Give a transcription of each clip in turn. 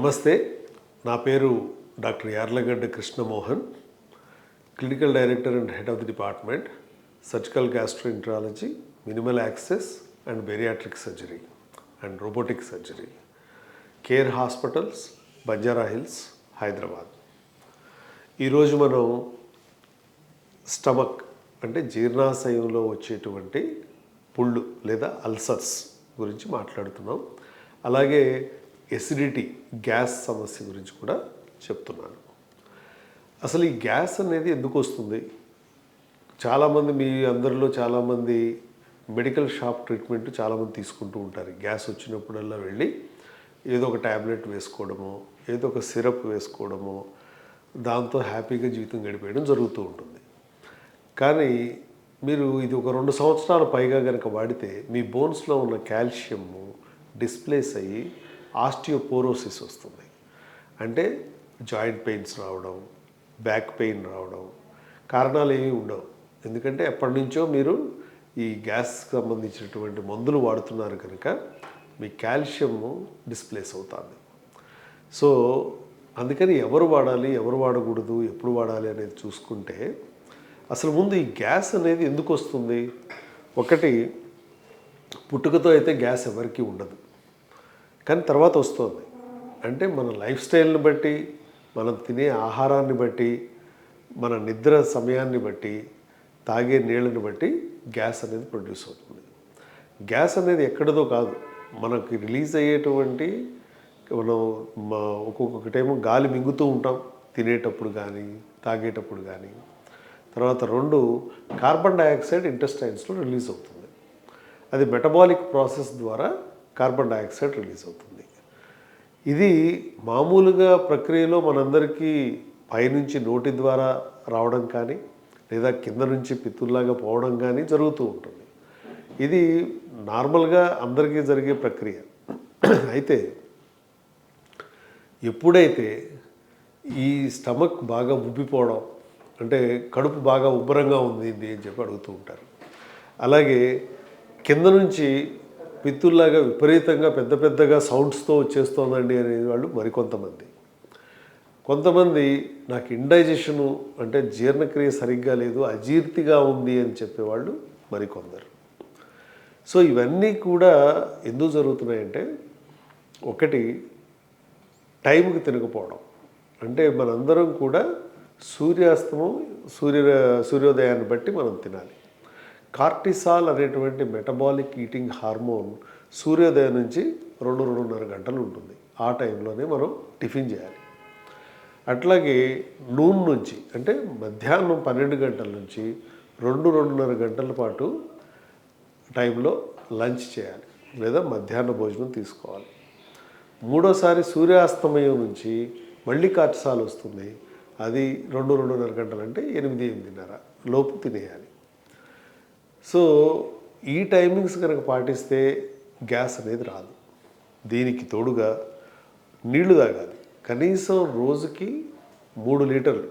నమస్తే, నా పేరు doctor Yarlagadda Krishnamohan, clinical director and head of the department surgical gastroenterology, minimal access and bariatric surgery and robotic surgery, care hospitals, Banjara hills, Hyderabad. ఈరోజు మనం stomach అంటే జీర్ణాశయంలో వచ్చేటువంటి పుళ్ళు లేదా అల్సర్స్ గురించి మాట్లాడుతున్నాం. అలాగే ఎసిడిటీ, గ్యాస్ సమస్య గురించి కూడా చెప్తున్నాను. అసలు ఈ గ్యాస్ అనేది ఎందుకు వస్తుంది? చాలామంది, మీ అందరిలో చాలామంది మెడికల్ షాప్ ట్రీట్మెంట్ చాలామంది తీసుకుంటూ ఉంటారు. గ్యాస్ వచ్చినప్పుడల్లా వెళ్ళి ఏదో ఒక ట్యాబ్లెట్ వేసుకోవడము, ఏదో ఒక సిరప్ వేసుకోవడము, దాంతో హ్యాపీగా జీవితం గడిపేయడం జరుగుతూ ఉంటుంది. కానీ మీరు ఇది ఒక 2 సంవత్సరాల పైగా కనుక వాడితే మీ బోన్స్లో ఉన్న కాల్షియము డిస్ప్లేస్ అయ్యి ఆస్టియోపోరోసిస్ వస్తుంది. అంటే జాయింట్ పెయిన్స్ రావడం, బ్యాక్ పెయిన్ రావడం, కారణాలు ఏమీ ఉండవు. ఎందుకంటే ఎప్పటి నుంచో మీరు ఈ గ్యాస్కి సంబంధించినటువంటి మందులు వాడుతున్నారు కనుక మీ కాల్షియము డిస్ప్లేస్ అవుతుంది. సో అందుకని ఎవరు వాడాలి, ఎవరు వాడకూడదు, ఎప్పుడు వాడాలి అనేది చూసుకుంటే, అసలు ముందు ఈ గ్యాస్ అనేది ఎందుకు వస్తుంది? ఒకటి, పుట్టుకతో అయితే గ్యాస్ ఎవరికీ ఉండదు, కానీ తర్వాత వస్తుంది. అంటే మన లైఫ్ స్టైల్ని బట్టి, మనం తినే ఆహారాన్ని బట్టి, మన నిద్ర సమయాన్ని బట్టి, తాగే నీళ్ళని బట్టి గ్యాస్ అనేది ప్రొడ్యూస్ అవుతుంది. గ్యాస్ అనేది ఎక్కడిదో కాదు, మనకి రిలీజ్ అయ్యేటువంటి, మనం ఒక్కొక్కటేమో గాలి మింగుతూ ఉంటాం తినేటప్పుడు కానీ తాగేటప్పుడు కానీ. తర్వాత 2, కార్బన్ డైఆక్సైడ్ ఇంటెస్టైన్స్లో రిలీజ్ అవుతుంది. అది మెటబాలిక్ ప్రాసెస్ ద్వారా కార్బన్ డైఆక్సైడ్ రిలీజ్ అవుతుంది. ఇది మామూలుగా ప్రక్రియలో మనందరికీ పైనుంచి నోటి ద్వారా రావడం కానీ, లేదా కింద నుంచి పిత్తుల్లాగా పోవడం కానీ జరుగుతూ ఉంటుంది. ఇది నార్మల్గా అందరికీ జరిగే ప్రక్రియ. అయితే ఎప్పుడైతే ఈ స్టమక్ బాగా ఉబ్బిపోవడం, అంటే కడుపు బాగా ఉబ్బరంగా ఉంది అని చెప్పి అడుగుతూ ఉంటారు. అలాగే కింద నుంచి పిత్తుల్లాగా విపరీతంగా పెద్ద పెద్దగా సౌండ్స్తో వచ్చేస్తోందండి అనేది వాళ్ళు మరికొంతమంది. కొంతమంది నాకు ఇండైజెషను అంటే జీర్ణక్రియ సరిగ్గా లేదు, అజీర్తిగా ఉంది అని చెప్పేవాళ్ళు మరికొందరు. సో ఇవన్నీ కూడా ఎందుకు జరుగుతున్నాయంటే, ఒకటి, టైంకి తినకపోవడం. అంటే మనందరం కూడా సూర్యోదయాన్ని బట్టి మనం తినాలి. కార్టిసాల్ అనేటువంటి మెటబాలిక్ ఈటింగ్ హార్మోన్ సూర్యోదయం నుంచి 2-2.5 గంటలు ఉంటుంది. ఆ టైంలోనే మనం టిఫిన్ చేయాలి. అట్లాగే నూన్ నుంచి, అంటే మధ్యాహ్నం 12 గంటల నుంచి 2-2.5 గంటల పాటు టైంలో లంచ్ చేయాలి, లేదా మధ్యాహ్న భోజనం తీసుకోవాలి. మూడోసారి సూర్యాస్తమయం నుంచి మళ్ళీ కార్టిసాల్ వస్తుంది. అది 2-2.5 గంటలు, అంటే 8-8:30 లోపు తినేయాలి. సో ఈ టైమింగ్స్ కనుక పాటిస్తే గ్యాస్ అనేది రాదు. దీనికి తోడుగా నీళ్లు తాగాలి. కనీసం రోజుకి 3 లీటర్లు.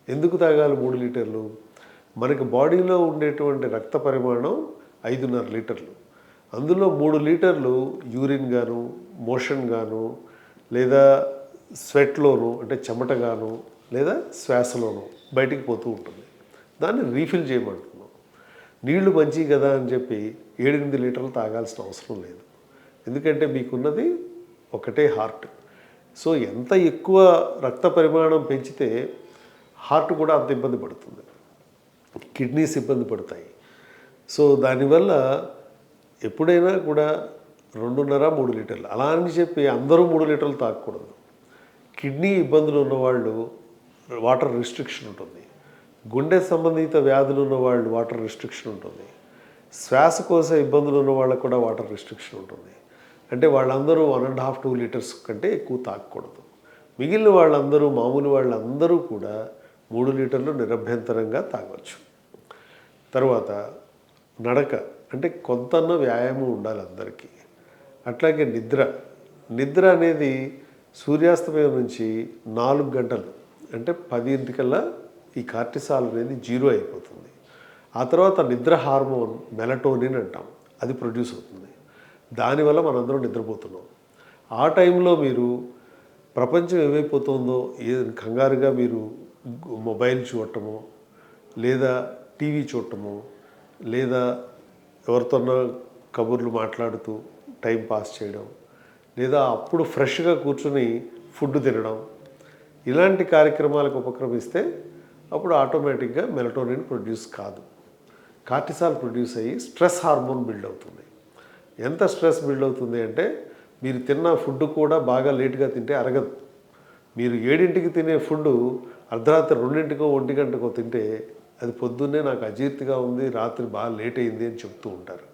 ఎందుకు తాగాలి 3 లీటర్లు? మనకి బాడీలో ఉండేటువంటి రక్త పరిమాణం 5.5 లీటర్లు. అందులో 3 లీటర్లు యూరిన్ గాను, మోషన్ గాను, లేదా స్వెట్లోను అంటే చెమటగాను, లేదా శ్వాసలోను బయటికి పోతూ ఉంటుంది. దాన్ని రీఫిల్ చేయమంటున్నాం. నీళ్లు మంచివి కదా అని చెప్పి 7-8 లీటర్లు తాగాల్సిన అవసరం లేదు. ఎందుకంటే మీకున్నది ఒకటే హార్ట్. సో ఎంత ఎక్కువ రక్త పరిమాణం పెంచితే హార్ట్ కూడా అంత ఇబ్బంది పడుతుంది, కిడ్నీస్ ఇబ్బంది పడతాయి. సో దానివల్ల ఎప్పుడైనా కూడా 2.5-3 లీటర్లు, అలా అని చెప్పి అందరూ 3 లీటర్లు తాగకూడదు. కిడ్నీ ఇబ్బందులు ఉన్నవాళ్ళు వాటర్ రిస్ట్రిక్షన్ ఉంటుంది. గుండె సంబంధిత వ్యాధులు ఉన్నవాళ్ళు వాటర్ రిస్ట్రిక్షన్ ఉంటుంది. శ్వాసకోశ ఇబ్బందులు ఉన్న వాళ్ళకు కూడా వాటర్ రిస్ట్రిక్షన్ ఉంటుంది. అంటే వాళ్ళందరూ 1.5-2 లీటర్స్ కంటే ఎక్కువ తాగకూడదు. మిగిలిన వాళ్ళందరూ, మామూలు వాళ్ళందరూ కూడా 3 లీటర్లు నిరభ్యంతరంగా తాగవచ్చు. తర్వాత నడక, అంటే కొంతన్న వ్యాయామం ఉండాలి అందరికీ. అట్లాగే నిద్ర అనేది సూర్యాస్తమయం నుంచి 4 గంటలు, అంటే 10 ఈ కార్టిసాల్ అనేది 0 అయిపోతుంది. ఆ తర్వాత నిద్ర హార్మోన్ మెలటోనిన్ అంటాం, అది ప్రొడ్యూస్ అవుతుంది. దానివల్ల మనందరం నిద్రపోతున్నాం. ఆ టైంలో మీరు ప్రపంచం ఏమైపోతుందో కంగారుగా మీరు మొబైల్ చూడటము, లేదా టీవీ చూడటము, లేదా ఎవరితోనో కబుర్లు మాట్లాడుతూ టైం పాస్ చేయడం, లేదా అప్పుడు ఫ్రెష్గా కూర్చొని ఫుడ్ తినడం, ఇలాంటి కార్యక్రమాలకు ఉపక్రమిస్తే అప్పుడు ఆటోమేటిక్గా మెలటోనిన్ ప్రొడ్యూస్ కాదు. కార్టిసాల్ ప్రొడ్యూస్ అయ్యి స్ట్రెస్ హార్మోన్ బిల్డ్ అవుతుంది. ఎంత స్ట్రెస్ బిల్డ్ అవుతుంది అంటే మీరు తిన్న ఫుడ్ కూడా బాగా లేట్గా తింటే అరగదు. మీరు 7ంటికి తినే ఫుడ్ అర్ధరాత్రి 2ంటికో 1 గంటకో తింటే అది పొద్దున్నే నాకు అజీర్తిగా ఉంది, రాత్రి బాగా లేట్ అయింది అని చెప్తూ ఉంటారు.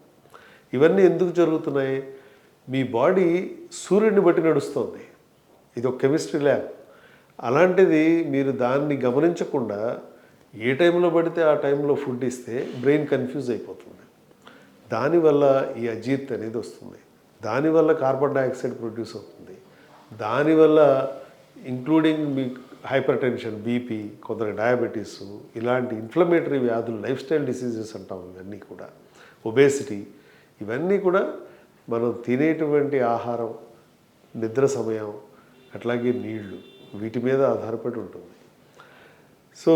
ఇవన్నీ ఎందుకు జరుగుతున్నాయి? మీ బాడీ సూర్యుడిని బట్టి నడుస్తుంది. ఇది ఒక కెమిస్ట్రీ ల్యాబ్. అలాంటిది మీరు దాన్ని గమనించకుండా ఏ టైంలో పడితే ఆ టైంలో ఫుడ్ ఇస్తే బ్రెయిన్ కన్ఫ్యూజ్ అయిపోతుంది. దానివల్ల ఈ అజీర్తి అనేది వస్తుంది. దానివల్ల కార్బన్ డైఆక్సైడ్ ప్రొడ్యూస్ అవుతుంది. దానివల్ల ఇంక్లూడింగ్ మీ హైపర్ టెన్షన్, బీపీ, కొందరు డయాబెటీస్, ఇలాంటి ఇన్ఫ్లమేటరీ వ్యాధులు, లైఫ్ స్టైల్ డిసీజెస్ అంటాం. ఇవన్నీ కూడా ఒబేసిటీ, ఇవన్నీ కూడా మనం తినేటువంటి ఆహారం, నిద్ర సమయం, అట్లాగే నీళ్లు, వీటి మీద ఆధారపడి ఉంటుంది. సో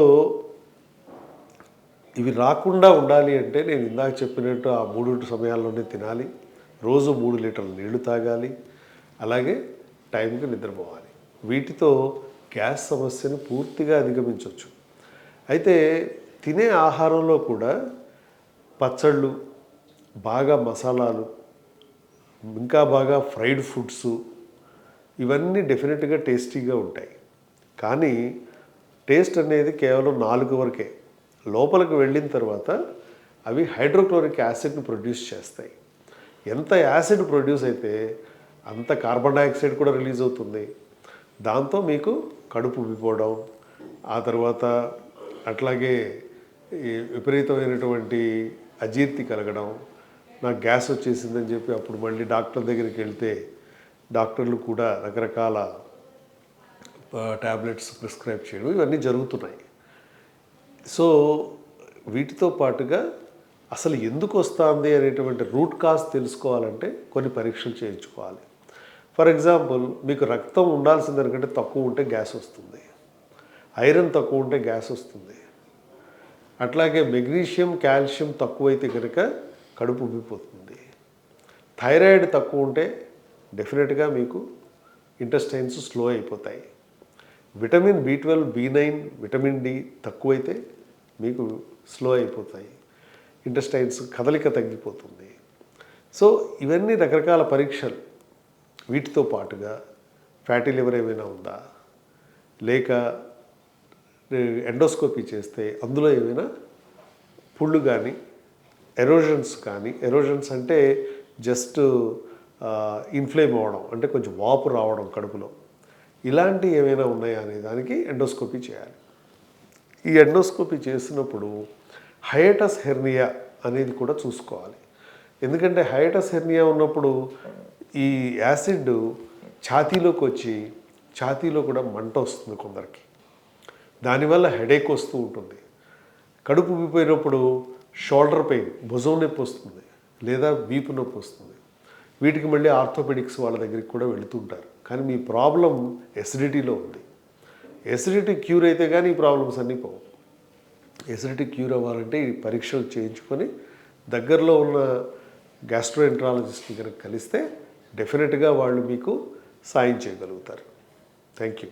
ఇవి రాకుండా ఉండాలి అంటే నేను ఇందాక చెప్పినట్టు ఆ 3 సమయాల్లోనే తినాలి, రోజు 3 లీటర్ల నీళ్లు తాగాలి, అలాగే టైంకి నిద్రపోవాలి. వీటితో గ్యాస్ సమస్యను పూర్తిగా అధిగమించవచ్చు. అయితే తినే ఆహారంలో కూడా పచ్చళ్ళు, బాగా మసాలాలు, ఇంకా బాగా ఫ్రైడ్ ఫుడ్స్, ఇవన్నీ డెఫినెట్గా టేస్టీగా ఉంటాయి. కానీ టేస్ట్ అనేది కేవలం 4 వరకే. లోపలికి వెళ్ళిన తర్వాత అవి హైడ్రోక్లోరిక్ యాసిడ్ని ప్రొడ్యూస్ చేస్తాయి. ఎంత యాసిడ్ ప్రొడ్యూస్ అయితే అంత కార్బన్ డైఆక్సైడ్ కూడా రిలీజ్ అవుతుంది. దాంతో మీకు కడుపు ఉబ్బిపోవడం, ఆ తర్వాత అట్లాగే ఈ విపరీతమైనటువంటి అజీర్తి కలగడం, నాకు గ్యాస్ వచ్చేసిందని చెప్పి అప్పుడు మళ్ళీ డాక్టర్ దగ్గరికి వెళ్తే డాక్టర్లు కూడా రకరకాల ట్యాబ్లెట్స్ ప్రిస్క్రైబ్ చేయడం, ఇవన్నీ జరుగుతున్నాయి. సో వీటితో పాటుగా అసలు ఎందుకు వస్తుంది అనేటువంటి రూట్ కాజ్ తెలుసుకోవాలంటే కొన్ని పరీక్షలు చేయించుకోవాలి. ఫర్ ఎగ్జాంపుల్, మీకు రక్తం ఉండాల్సిన దానికంటే తక్కువ ఉంటే గ్యాస్ వస్తుంది, ఐరన్ తక్కువ ఉంటే గ్యాస్ వస్తుంది, అట్లాగే మెగ్నీషియం, కాల్షియం తక్కువైతే కనుక కడుపు ఉబ్బిపోతుంది, థైరాయిడ్ తక్కువ ఉంటే డెఫినెట్గా మీకు ఇంటెస్టైన్స్ స్లో అయిపోతాయి, vitamin B12, B9, vitamin D తక్కువైతే మీకు స్లో అయిపోతాయి, ఇంటెస్టైన్స్ కదలిక తగ్గిపోతుంది. సో ఇవన్నీ రకరకాల పరీక్షలు. వీటితో పాటుగా ఫ్యాటీ లివర్ ఏమైనా ఉందా, లేక ఎండోస్కోపీ చేస్తే అందులో ఏమైనా పుళ్ళు కానీ, ఎరోజన్స్ కానీ, ఎరోజన్స్ అంటే జస్ట్ ఇన్ఫ్లేమ్ అవ్వడం, అంటే కొంచెం వాపు రావడం కడుపులో, ఇలాంటివి ఏమైనా ఉన్నాయా అనే దానికి ఎండోస్కోపీ చేయాలి. ఈ ఎండోస్కోపీ చేసినప్పుడు హైటస్ హెర్నియా అనేది కూడా చూసుకోవాలి. ఎందుకంటే హైటస్ హెర్నియా ఉన్నప్పుడు ఈ యాసిడ్ ఛాతీలోకి వచ్చి ఛాతీలో కూడా మంట వస్తుంది కొందరికి, దానివల్ల హెడేక్ వస్తూ ఉంటుంది. కడుపు ఉబ్బిపోయినప్పుడు షోల్డర్ పెయిన్, భుజం నొప్పి వస్తుంది, లేదా వీపు నొప్పి వస్తుంది. వీటికి మళ్ళీ ఆర్థోపెడిక్స్ వాళ్ళ దగ్గరికి కూడా వెళుతుంటారు. కానీ మీ ప్రాబ్లం ఎసిడిటీలో ఉంది. ఎసిడిటీ క్యూర్ అయితే కానీ ఈ ప్రాబ్లమ్స్ అన్నీ పోవు. ఎసిడిటీ క్యూర్ అవ్వాలంటే ఈ పరీక్షలు చేయించుకొని దగ్గరలో ఉన్న గ్యాస్ట్రోఎంట్రాలజిస్ట్ని కనుక కలిస్తే డెఫినెట్గా వాళ్ళు మీకు సాయం చేయగలుగుతారు. Thank you.